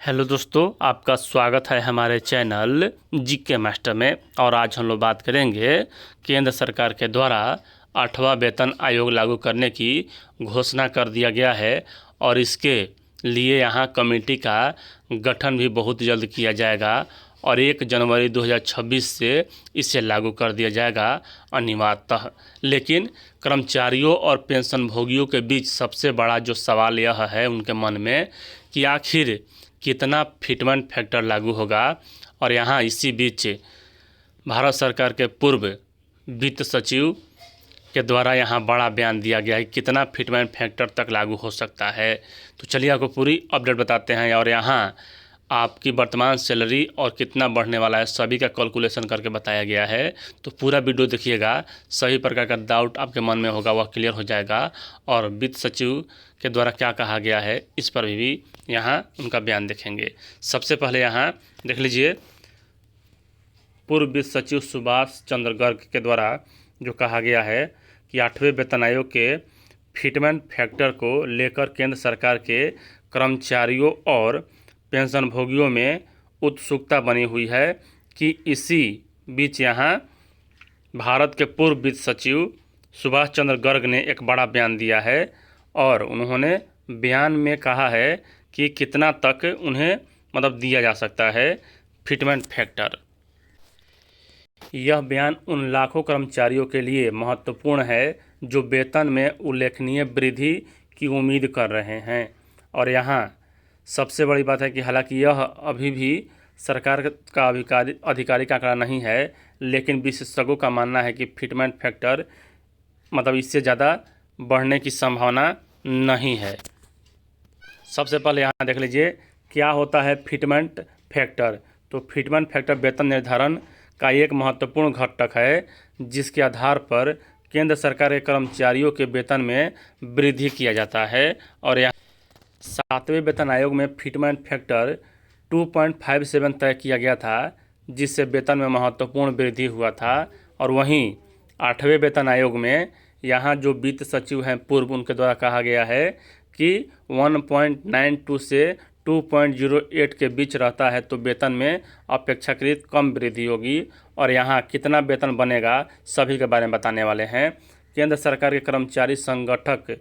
Hello दोस्तों, आपका स्वागत है हमारे चैनल जीके मास्टर में। और आज हम लोग बात करेंगे केंद्र सरकार के द्वारा 8वां वेतन आयोग लागू करने की घोषणा कर दिया गया है और इसके लिए यहाँ कमेटी का गठन भी बहुत जल्द किया जाएगा और 1 जनवरी 2026 से इसे लागू कर दिया जाएगा अनिवार्यतः। लेकिन कर्मचारियों और पेंशनभोगियों के बीच सबसे बड़ा जो सवाल यह है उनके मन में कि आखिर कितना फिटमेंट फैक्टर लागू होगा। और यहाँ इसी बीच भारत सरकार के पूर्व वित्त सचिव के द्वारा यहाँ बड़ा बयान दिया गया है कितना फिटमेंट फैक्टर तक लागू हो सकता है। तो चलिए आपको पूरी अपडेट बताते हैं और यहाँ आपकी वर्तमान सैलरी और कितना बढ़ने वाला है सभी का कैलकुलेशन करके बताया गया है। तो पूरा वीडियो देखिएगा, सभी प्रकार का डाउट आपके मन में होगा वह क्लियर हो जाएगा। और वित्त सचिव के द्वारा क्या कहा गया है इस पर भी यहाँ उनका बयान देखेंगे। सबसे पहले यहाँ देख लीजिए, पूर्व वित्त सचिव सुभाष चंद्र गर्ग के द्वारा जो कहा गया है कि 8वें वेतन आयोग के फिटमेंट फैक्टर को लेकर केंद्र सरकार के कर्मचारियों और पेंशनभोगियों में उत्सुकता बनी हुई है कि इसी बीच यहाँ भारत के पूर्व वित्त सचिव सुभाष चंद्र गर्ग ने एक बड़ा बयान दिया है और उन्होंने बयान में कहा है कि कितना तक उन्हें दिया जा सकता है फिटमेंट फैक्टर। यह बयान उन लाखों कर्मचारियों के लिए महत्वपूर्ण है जो वेतन में उल्लेखनीय वृद्धि की उम्मीद कर रहे हैं। और यहाँ सबसे बड़ी बात है कि हालांकि यह अभी भी सरकार का आधिकारिक आंकड़ा नहीं है, लेकिन विशेषज्ञों का मानना है कि फिटमेंट फैक्टर इससे ज़्यादा बढ़ने की संभावना नहीं है। सबसे पहले यहाँ देख लीजिए क्या होता है फिटमेंट फैक्टर। तो फिटमेंट फैक्टर वेतन निर्धारण का एक महत्वपूर्ण घटक है जिसके आधार पर केंद्र सरकार के कर्मचारियों के वेतन में वृद्धि किया जाता है। और यहाँ 7वें वेतन आयोग में फिटमेंट फैक्टर 2.57 तय किया गया था जिससे वेतन में महत्वपूर्ण वृद्धि हुआ था। और वहीं 8वें वेतन आयोग में यहाँ जो वित्त सचिव हैं पूर्व, उनके द्वारा कहा गया है कि 1.92 से 2.08 के बीच रहता है तो वेतन में अपेक्षाकृत कम वृद्धि होगी। और यहाँ कितना वेतन बनेगा सभी के बारे में बताने वाले हैं। केंद्र सरकार के कर्मचारी संगठक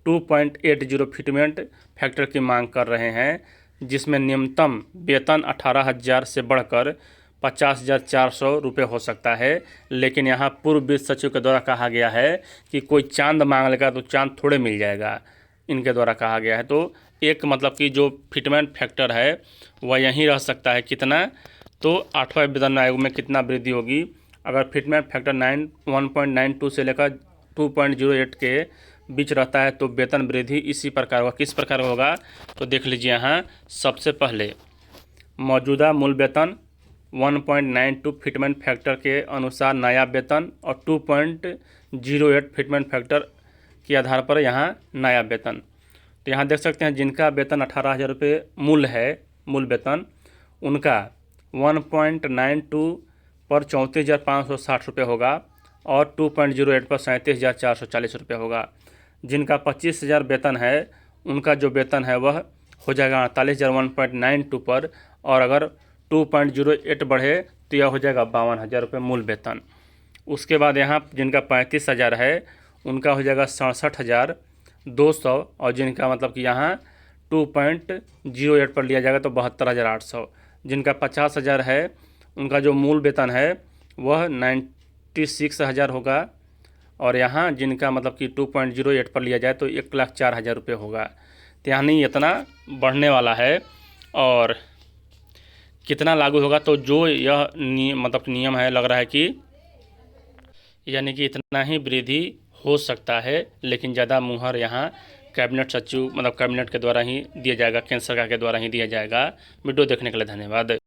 2.80 फिटमेंट फैक्टर की मांग कर रहे हैं जिसमें न्यूनतम वेतन 18,000 से बढ़कर 50,400 रुपये हो सकता है। लेकिन यहाँ पूर्व वित्त सचिव के द्वारा कहा गया है कि कोई चांद मांग लेगा तो चांद थोड़े मिल जाएगा, इनके द्वारा कहा गया है। तो एक कि जो फिटमेंट फैक्टर है वह यहीं रह सकता है कितना, तो 8वां वेतन आयोग में कितना वृद्धि होगी। अगर फिटमेंट फैक्टर 1.92 से लेकर 2.08 के बीच रहता है तो वेतन वृद्धि इसी प्रकार होगा। किस प्रकार होगा तो देख लीजिए, यहाँ सबसे पहले मौजूदा मूल वेतन 1.92 फिटमेंट फैक्टर के अनुसार नया वेतन और 2.08 फिटमेंट फैक्टर के आधार पर यहाँ नया वेतन। तो यहाँ देख सकते हैं जिनका वेतन 18,000 रुपये मूल है, मूल वेतन, उनका 1.92 पर 34,560 रुपये होगा और 2.08 पर 37,440 रुपये होगा। जिनका 25,000 वेतन है उनका जो वेतन है वह हो जाएगा 48,000 1.92 पर। और अगर 2.08 बढ़े तो यह हो जाएगा 52,000 रुपये मूल वेतन। उसके बाद यहाँ जिनका 35,000 है उनका हो जाएगा 67,200 और जिनका कि यहाँ 2.08 पर लिया जाएगा तो 72,800। जिनका 50,000 है उनका जो मूल वेतन है वह 96,000 होगा और यहाँ जिनका कि 2.08 पर लिया जाए तो 1,04,000 रुपये होगा। तो यहाँ नहीं इतना बढ़ने वाला है। और कितना लागू होगा तो जो यह नियम है, लग रहा है कि यानी कि इतना ही वृद्धि हो सकता है, लेकिन ज़्यादा मुहर यहाँ कैबिनेट सचिव कैबिनेट के द्वारा ही दिया जाएगा, केंद्र सरकार के द्वारा ही दिया जाएगा। वीडियो देखने के लिए धन्यवाद।